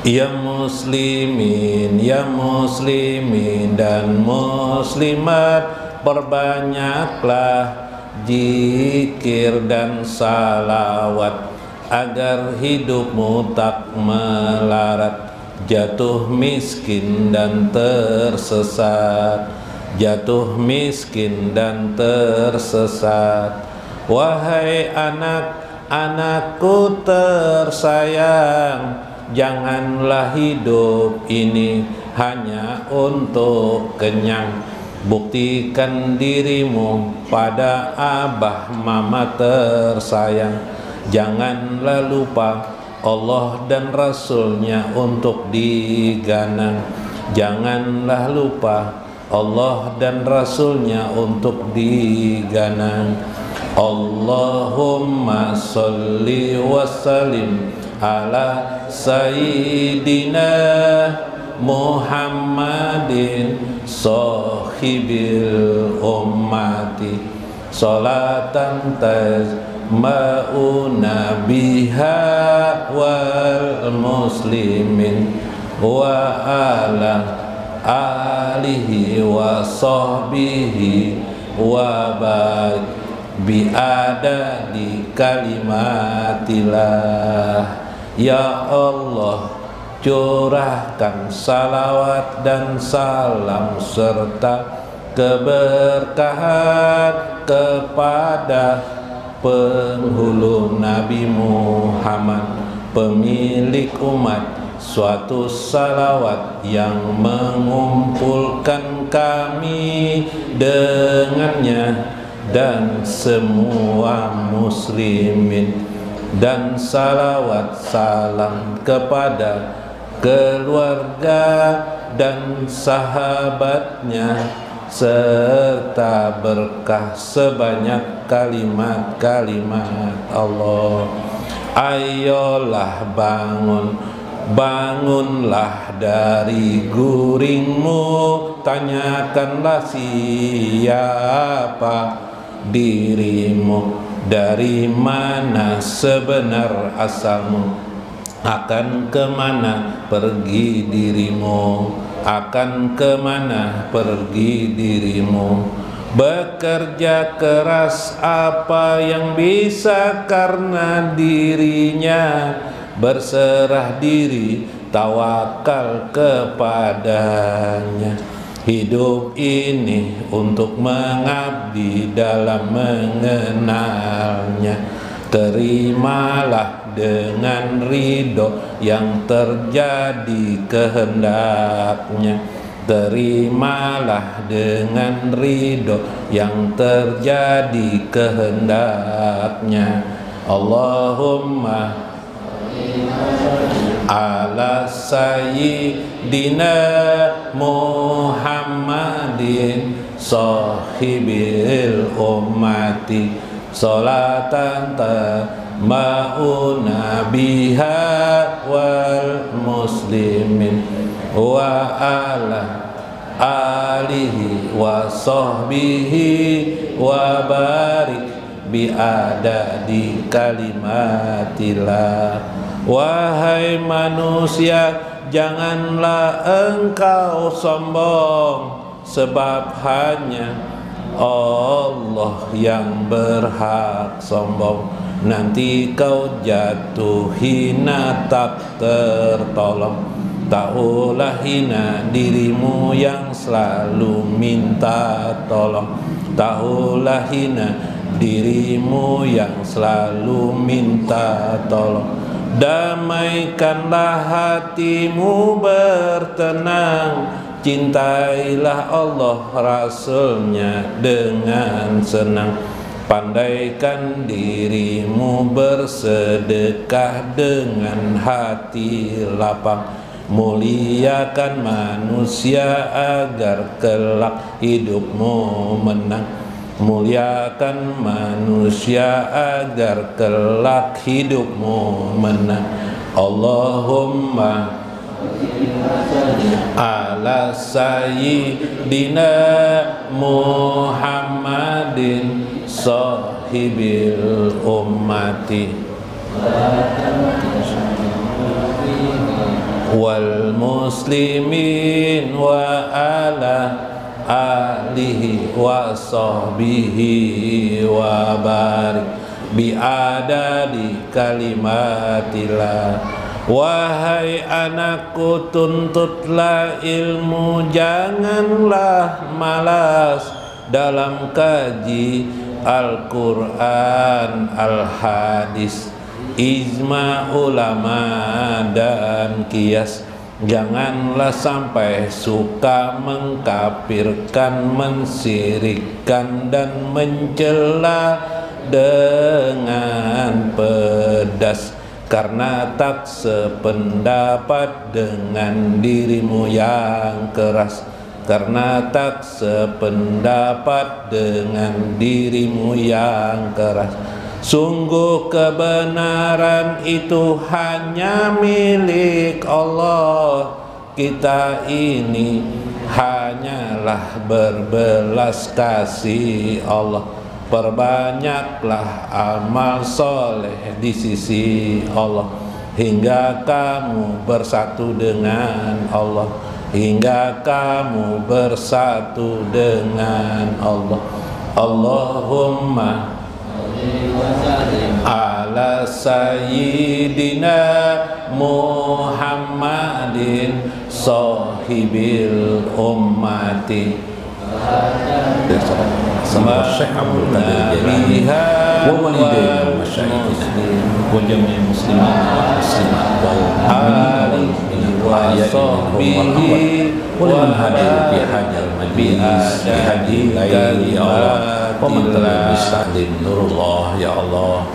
Ya muslimin, ya muslimin dan muslimat, perbanyaklah zikir dan salawat agar hidupmu tak melarat, jatuh miskin dan tersesat, jatuh miskin dan tersesat. Wahai anak-anakku tersayang, janganlah hidup ini hanya untuk kenyang. Buktikan dirimu pada abah mama tersayang. Janganlah lupa Allah dan Rasulnya untuk diganang. Janganlah lupa Allah dan Rasulnya untuk diganang. Allahumma sholli wa sallim ala sayyidina Muhammadin sahibil ummati, salatan tajma'una biha wal muslimin wa ala alihi wa sahbihi wa barik biadadi kalimatillah. Ya Allah, curahkan salawat dan salam serta keberkahan kepada penghulu Nabi Muhammad, pemilik umat. Suatu salawat yang mengumpulkan kami dengannya dan semua muslimin, dan salawat salam kepada keluarga dan sahabatnya, serta berkah sebanyak kalimat-kalimat Allah. Ayolah bangun, bangunlah dari guringmu, tanyakanlah siapa dirimu, dari mana sebenar asalmu, akan kemana pergi dirimu, akan kemana pergi dirimu. Bekerja keras apa yang bisa karena dirinya, berserah diri tawakal kepadanya. Hidup ini untuk mengabdi dalam mengenalnya. Terimalah dengan ridho yang terjadi kehendaknya. Terimalah dengan ridho yang terjadi kehendaknya. Allahumma ala sayyidina Muhammadin sahibil ummati, salatan ma'una biha wal muslimin wa ala alihi wa sahbihi wa barik biadadi kalimatillah. Wahai manusia, janganlah engkau sombong, sebab hanya Allah yang berhak sombong. Nanti kau jatuh hina tak tertolong. Taulah hina dirimu yang selalu minta tolong. Taulah hina dirimu yang selalu minta tolong. Damaikanlah hatimu bertenang, cintailah Allah Rasulnya dengan senang. Pandaikan dirimu bersedekah dengan hati lapang. Muliakan manusia agar kelak hidupmu menang. Muliakan manusia agar kelak hidupmu menang. Allahumma ala sayyidina Muhammadin sahibil ummati wal muslimin wa ala alihi wa sahbihi wa barik bi adadi kalimatillah. Wahai anakku, tuntutlah ilmu, janganlah malas dalam kaji Al-Quran, Al-Hadis, ijma ulama dan qiyas. Janganlah sampai suka mengkafirkan, mensirikkan dan mencela dengan pedas, karena tak sependapat dengan dirimu yang keras, karena tak sependapat dengan dirimu yang keras. Sungguh kebenaran itu hanya milik Allah. Kita ini hanyalah berbelas kasih Allah. Perbanyaklah amal soleh di sisi Allah, hingga kamu bersatu dengan Allah, hingga kamu bersatu dengan Allah. Allahumma ala sayyidina Muhammadin sahibil ummati sama Syekh Abdul Qadir Jailani wa walidayna wa masyayikhina wa jami'il muslimin wal muslimat wal mu'minin wa sahbihi wa man hadir fi hajjal majlis fi haji laili ya Allah wa man talabistain nurullah ya Allah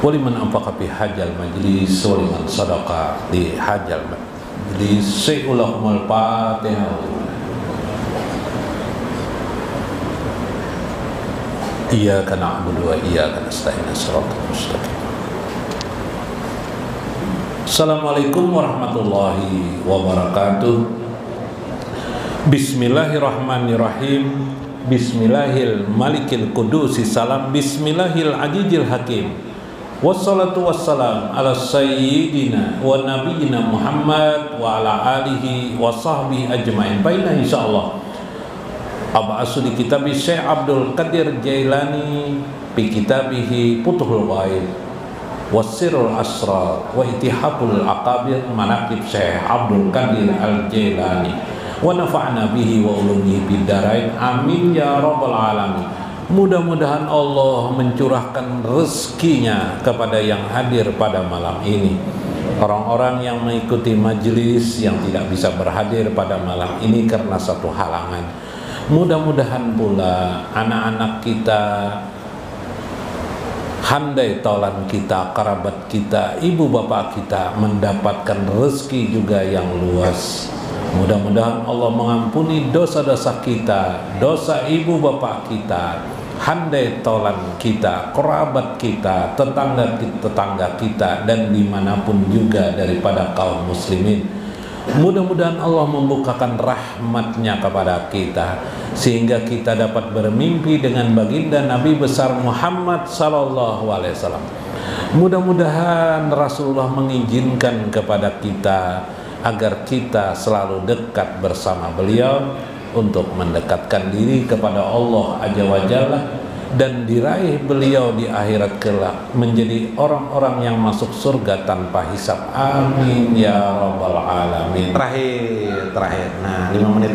wa liman anfaqa fi hajjal majlis wa liman sadaqa di hajjal majlis. Syai'ulahumul Fatihah. Iyyaka na'budu wa iyyaka nasta'in shiratal mustaqim. Assalamualaikum warahmatullahi wabarakatuh. Bismillahirrahmanirrahim. Bismillahil malikil qudusi salam. Bismillahil ajijil hakim. Wassalatu wassalam ala sayyidina wa nabiyina Muhammad wa ala alihi wa sahbihi ajma'in. Baiklah, insyaallah Ab'asu di kitab Syekh Abdul Qadir Jailani fi kitabihi Futuhul Ghaib Wasirul Asrar wa Itihaful Aqabir Manaqib Syekh Abdul Qadir Al-Jailani wa nafa'na bihi wa ulumihi bid-darain amin ya rabbal alamin. Mudah-mudahan Allah mencurahkan rezekinya kepada yang hadir pada malam ini, orang-orang yang mengikuti majelis yang tidak bisa berhadir pada malam ini karena satu halangan. Mudah-mudahan pula anak-anak kita, handai tolan kita, kerabat kita, ibu bapak kita mendapatkan rezeki juga yang luas. Mudah-mudahan Allah mengampuni dosa-dosa kita, dosa ibu bapak kita, handai tolan kita, kerabat kita, tetangga kita, dan dimanapun juga daripada kaum muslimin. Mudah-mudahan Allah membukakan rahmatnya kepada kita, sehingga kita dapat bermimpi dengan baginda Nabi besar Muhammad sallallahu alaihi wasallam. Mudah-mudahan Rasulullah mengizinkan kepada kita agar kita selalu dekat bersama beliau untuk mendekatkan diri kepada Allah Azza wa Jalla dan diraih beliau di akhirat kelak menjadi orang-orang yang masuk surga tanpa hisab. Amin ya rabbal alamin. Terakhir. Nah, 5 menit.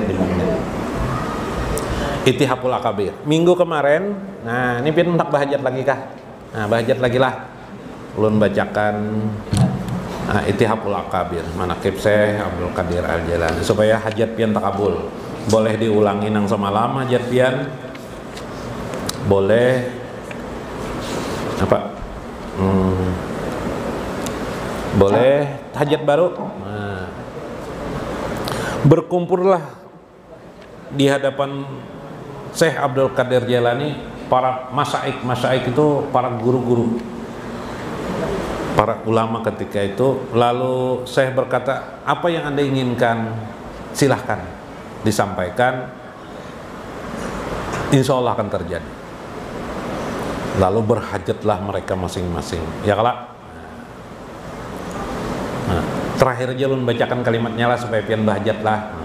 Itihaful Akabir. Minggu kemarin, nah ini pian hendak bahajat lagi kah? Nah, bahajat lagi lah. Ulun bacakan Itihaful Akabir Manaqib Syekh Abdul Qadir Al-Jailani supaya hajat pian takabul. Boleh diulangi nang semalam hajat pian. Boleh apa? Boleh hajat baru. Nah, berkumpullah di hadapan Syekh Abdul Qadir Jailani para masyaikh itu para guru-guru, para ulama ketika itu. Lalu Syekh berkata, apa yang Anda inginkan silahkan disampaikan, insya Allah akan terjadi. Lalu berhajatlah mereka masing-masing, ya kalak. Nah, Terakhir aja ulun bacakan kalimatnya lah supaya pian bahajat lah.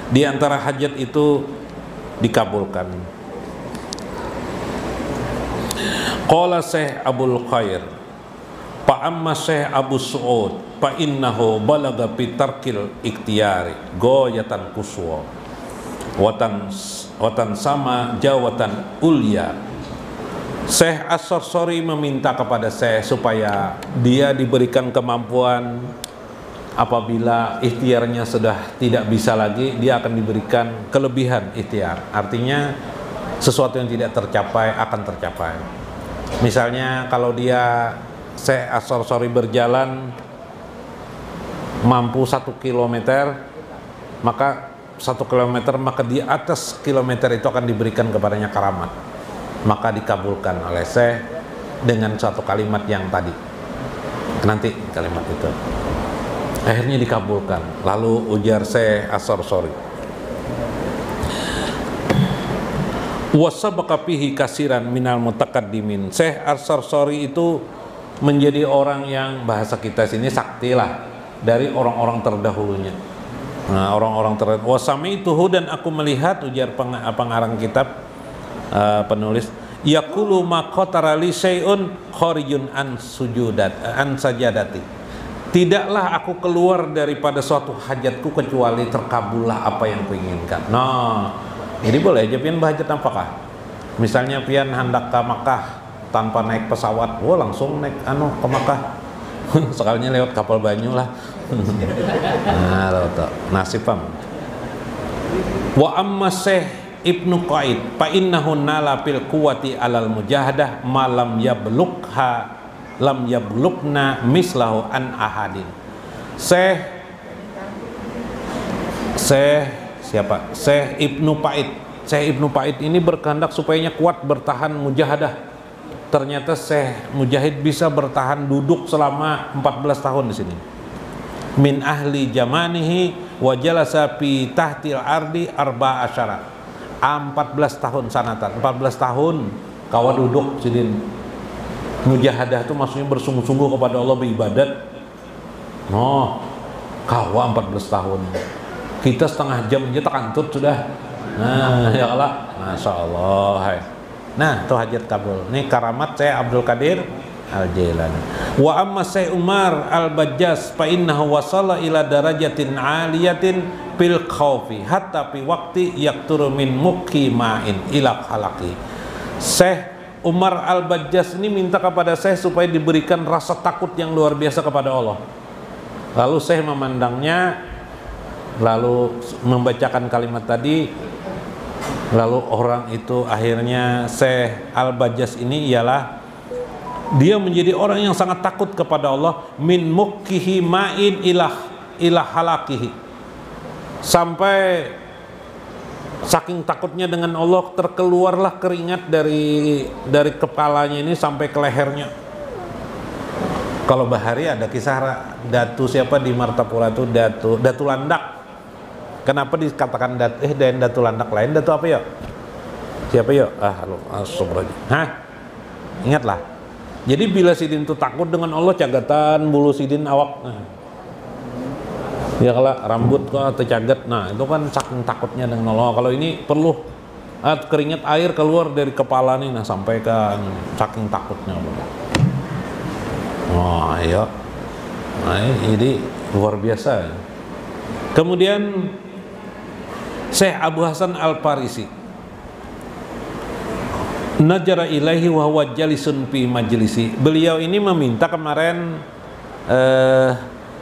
Di antara hajat itu dikabulkan. Qala Syekh Abul Khair, fa amma Syekh Abu Su'ud fa innahu balaga fi tarkil ikhtiyari goyatan kuswa watan sama jawatan ulya. Syekh As-Sarsari meminta kepada Syekh supaya dia diberikan kemampuan apabila ikhtiarnya sudah tidak bisa lagi, dia akan diberikan kelebihan ikhtiar. Artinya sesuatu yang tidak tercapai akan tercapai. Misalnya kalau dia Syekh As-Sarsari berjalan mampu 1 kilometer, maka 1 kilometer, maka di atas kilometer itu akan diberikan kepadanya karamat. Maka dikabulkan oleh Syekh dengan suatu kalimat yang tadi. Nanti kalimat itu akhirnya dikabulkan. Lalu ujar Syekh As-Sarsari, wasabaka fihi kasiran minal mutaqaddimin. Syekh As-Sarsari itu menjadi orang yang bahasa kita sini sakti lah dari orang-orang terdahulunya. Nah, orang-orang terdahulu. Wasami'tuhu, dan aku melihat, ujar pengarang kitab, penulis, yaqulu ma qatara li syai'un kharijun an sajadati. Tidaklah aku keluar daripada suatu hajatku kecuali terkabullah apa yang kuinginkan. Nah, jadi boleh aja pian bahajat apakah? Misalnya pian hendak ke Makkah tanpa naik pesawat, langsung naik ke Makkah. Sekalinya lewat kapal banyu lah. Nah, nasib pam. Wa amma Syekh Ibnu Qaid fa innahu nala fil quwwati alal mujahadah malam lam yablukna mislahu an ahadin. Syekh Ibnu Qaid. Syekh Ibnu Qaid ini berkehendak supaya kuat bertahan mujahadah. Ternyata Syekh Mujahid bisa bertahan duduk selama 14 tahun di sini. Min ahli jamanihi wa jalasa fi tahtil ardi arba asyara. 14 tahun sanatan, 14 tahun kawa duduk sidin. Mujahadah itu maksudnya bersungguh-sungguh kepada Allah, beribadat. Kawa 14 tahun. Kita setengah jam aja takantut sudah. Nah, ya Allah, Masya Allah. Nah, itu hajat kabul. Ini karamat Syekh Abdul Qadir Al-Jailani. Wa amma Syekh Umar Al-Bajjaz fa innahu wasala ila darajatin aliyatin fil khaufi hatta fi waqti yaqturu min mukhi ma'in ila khalaqi. Syekh Umar Al-Bajjaz ini minta kepada Syekh supaya diberikan rasa takut yang luar biasa kepada Allah. Lalu Syekh memandangnya, lalu membacakan kalimat tadi. Lalu orang itu akhirnya Syekh Al-Bajjaz ini ialah dia menjadi orang yang sangat takut kepada Allah, min mukhihi ma'in ilah halakihi, sampai saking takutnya dengan Allah terkeluarlah keringat dari kepalanya ini sampai ke lehernya. Kalau Bahari ada kisah Datu siapa di Martapura itu, Datu Landak. Kenapa dikatakan Datu Landak lain? Datu apa ya? Siapa ya? Ingatlah. Jadi bila sidin itu takut dengan Allah, cagatan bulu sidin awak. Ya kalau rambut kok atau cagat, nah itu kan saking takutnya dengan Allah. Kalau ini perlu keringat air keluar dari kepala nih, nah sampai ke saking takutnya. Iya. Nah, jadi luar biasa. Kemudian Syekh Abu Hasan Al-Farisi, najara ilaihi wa huwa jalisun fi majlisi. Beliau ini meminta kemarin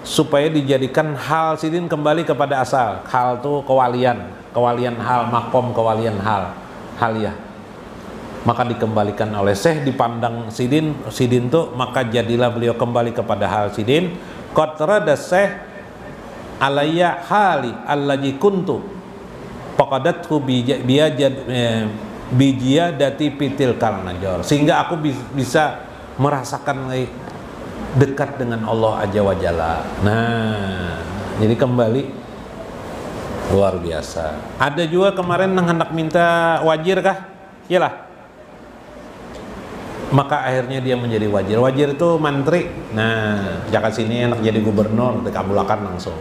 supaya dijadikan hal sidin kembali kepada asal. Hal itu kewalian hal, makom kewalian haliyah. Maka dikembalikan oleh Syekh, dipandang sidin tuh, maka jadilah beliau kembali kepada hal sidin. Qatrada Syekh alayya hali allazi kuntu faqadathu bijiyadati pitil kalnajor, sehingga aku bisa merasakan dekat dengan Allah Azza wa Jalla. Nah, jadi kembali luar biasa. Ada juga kemarin yang hendak minta wajir kah? Iyalah. maka akhirnya dia menjadi wazir. Wazir itu menteri. Nah, jaka sini enak jadi gubernur, dikabulkan langsung.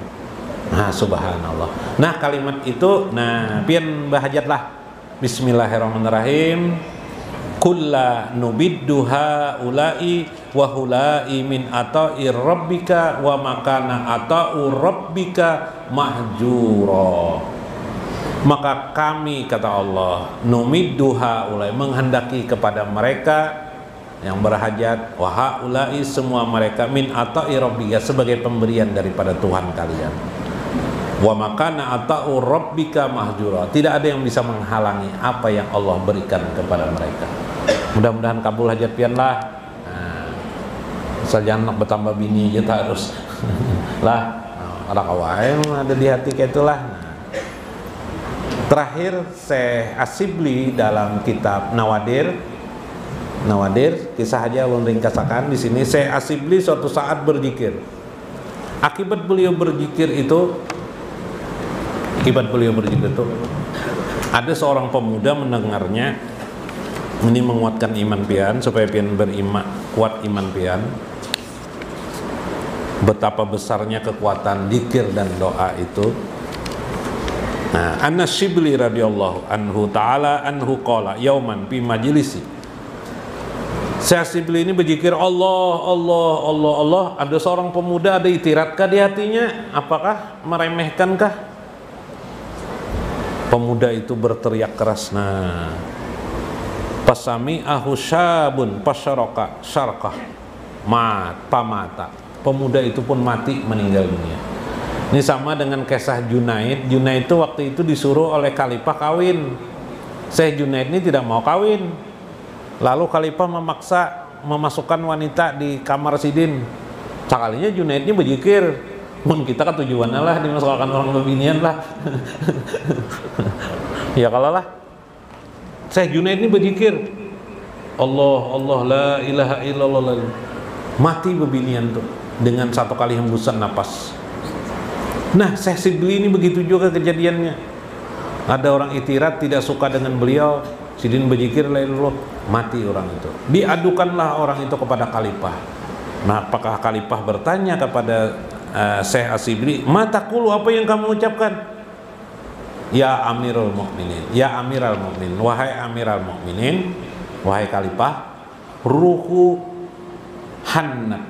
Nah, subhanallah. Nah, kalimat itu, nah, pian bahajatlah. Bismillahirrahmanirrahim. Kulla nubiddu haula'i wa hula'i min ata'ir rabbika wa makana ata'ur rabbika mahjura. Maka kami, kata Allah, numiddu haula'i, menghendaki kepada mereka yang berhajat, wa haula'i, semua mereka, min ata'ir rabbika, sebagai pemberian daripada Tuhan kalian. Wa makana ata'ur rabbika mahjura, tidak ada yang bisa menghalangi apa yang Allah berikan kepada mereka. Mudah-mudahan kabul hajat pian lah. Nah, asal jangan nak bertambah bini kita harus lah. Ada kawain ada di hati kayak itulah. Nah, terakhir Syekh Asibli dalam kitab Nawadir, kisah aja ulun ringkasakan di sini. Syekh Asibli suatu saat berzikir. Akibat beliau berzikir itu, ada seorang pemuda mendengarnya. Ini menguatkan iman pian, supaya pian beriman, kuat iman pian. Betapa besarnya kekuatan zikir dan doa itu. Nah, An-Nasyibli radhiyallahu anhu ta'ala anhu qala yauman fi majlisi. Syekh Asibli ini berzikir Allah, Allah, Allah, Allah. Ada seorang pemuda, ada itiratkah di hatinya? Apakah meremehkankah? Pemuda itu berteriak keras. Nah, pasami ahu syabun pasyaraka syarkah pamata. Pemuda itu pun mati, meninggal dunia. Ini sama dengan kisah Junaid. Junaid itu waktu itu disuruh oleh khalifah kawin. Syekh Junaid ini tidak mau kawin. Lalu khalifah memaksa memasukkan wanita di kamar sidin. Sekalinya Junaid ini berzikir. Mun kita kan tujuannya lah dimasukkan orang bebinian lah. Ya kalau lah Syekh Junaid ini berzikir Allah, Allah, la ilaha illallah. Mati bebinian tuh dengan satu kali hembusan napas. Nah, Syekh Asibli ini begitu juga kejadiannya. Ada orang itirat tidak suka dengan beliau, sidin berzikir la ilallah, mati orang itu. Diadukanlah orang itu kepada khalifah. Nah, apakah khalifah bertanya kepada Syekh Asibli, "Mataqulu, apa yang kamu ucapkan?" Ya Amirul Mukminin, ya Amiral Mukminin, wahai Amiral Mukminin, wahai khalifah, ruhu hannat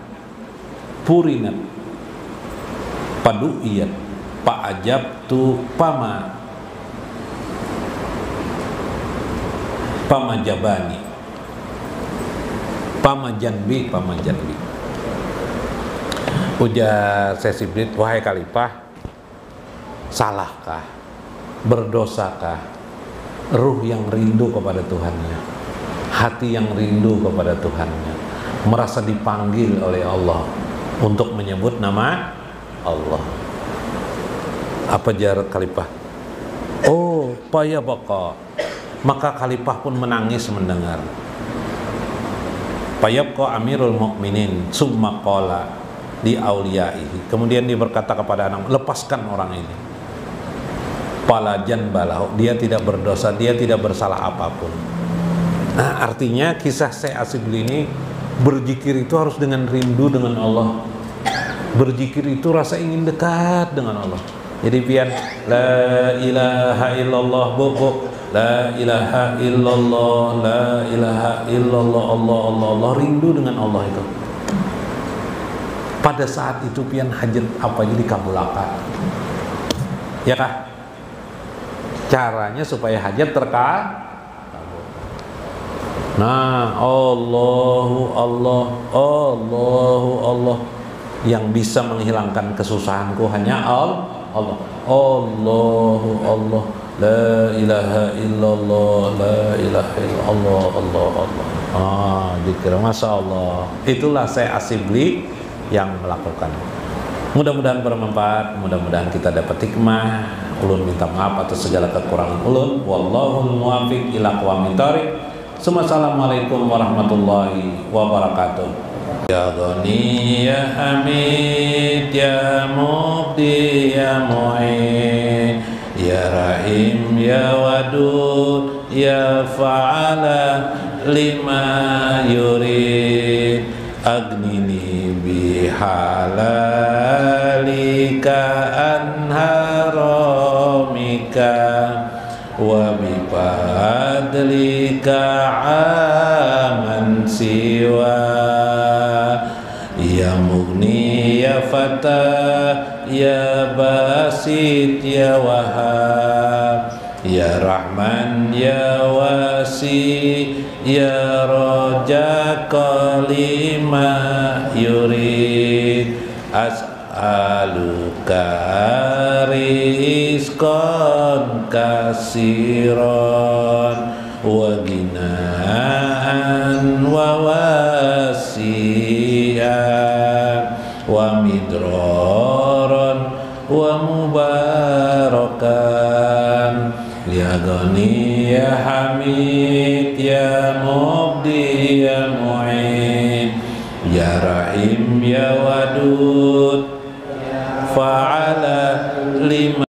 purinat padu'iyat pa'ajabtu pamajabani pamajanbi. Ujar Syekh Asibli, wahai khalifah, salahkah, berdosakah ruh yang rindu kepada Tuhannya, hati yang rindu kepada Tuhannya, merasa dipanggil oleh Allah untuk menyebut nama Allah? Apa jarak khalifah? Oh, payah baka. Maka khalifah pun menangis mendengar. Payabqa Amirul Mukminin summa qala di auliyaihi. Kemudian dia berkata kepada anak, lepaskan orang ini. Pala janbalahu, dia tidak berdosa, dia tidak bersalah apapun. Nah, artinya kisah Syekh Asibli ini, berzikir itu harus dengan rindu dengan Allah. Berzikir itu rasa ingin dekat dengan Allah. Jadi pian la ilaha illallah bu, la ilaha illallah, la ilaha illallah, Allah, Allah, Allah, rindu dengan Allah itu. Pada saat itu pian hajat apa aja dikabulkan. Ya kah? Caranya supaya hajat terkabul. Nah, Allahu Allah, Allahu Allah, yang bisa menghilangkan kesusahanku hanya Allah. Allahu Allah, la ilaha illallah, la ilaha illallah, Allah, Allah. Ah, zikir, masya Allah. Itulah Syekh Asibli yang melakukan. Mudah-mudahan bermanfaat, mudah-mudahan kita dapat hikmah. Ulun minta maaf atas segala kekurangan ulun. Wallahul muwaffiq ila aqwamit thoriq. Assalamualaikum warahmatullahi wabarakatuh. Ya Ghani ya Hamid ya Mubdi ya Mu'in ya Rahim ya Wadud ya Fa'ala lima yurid agnini bihalalika an haramika wa bifadlika aman siwa ya mughni ya fata ya basit ya wahab ya rahman ya wasi ya raja lima yurid as'aluka rizqan kasiran wa ginaan wa wasi'an wa midroran wa mubarakan ya Ghani ya Hamid ya Mubdi ya Mu'in ya Rahim ya Wadud fa'ala lima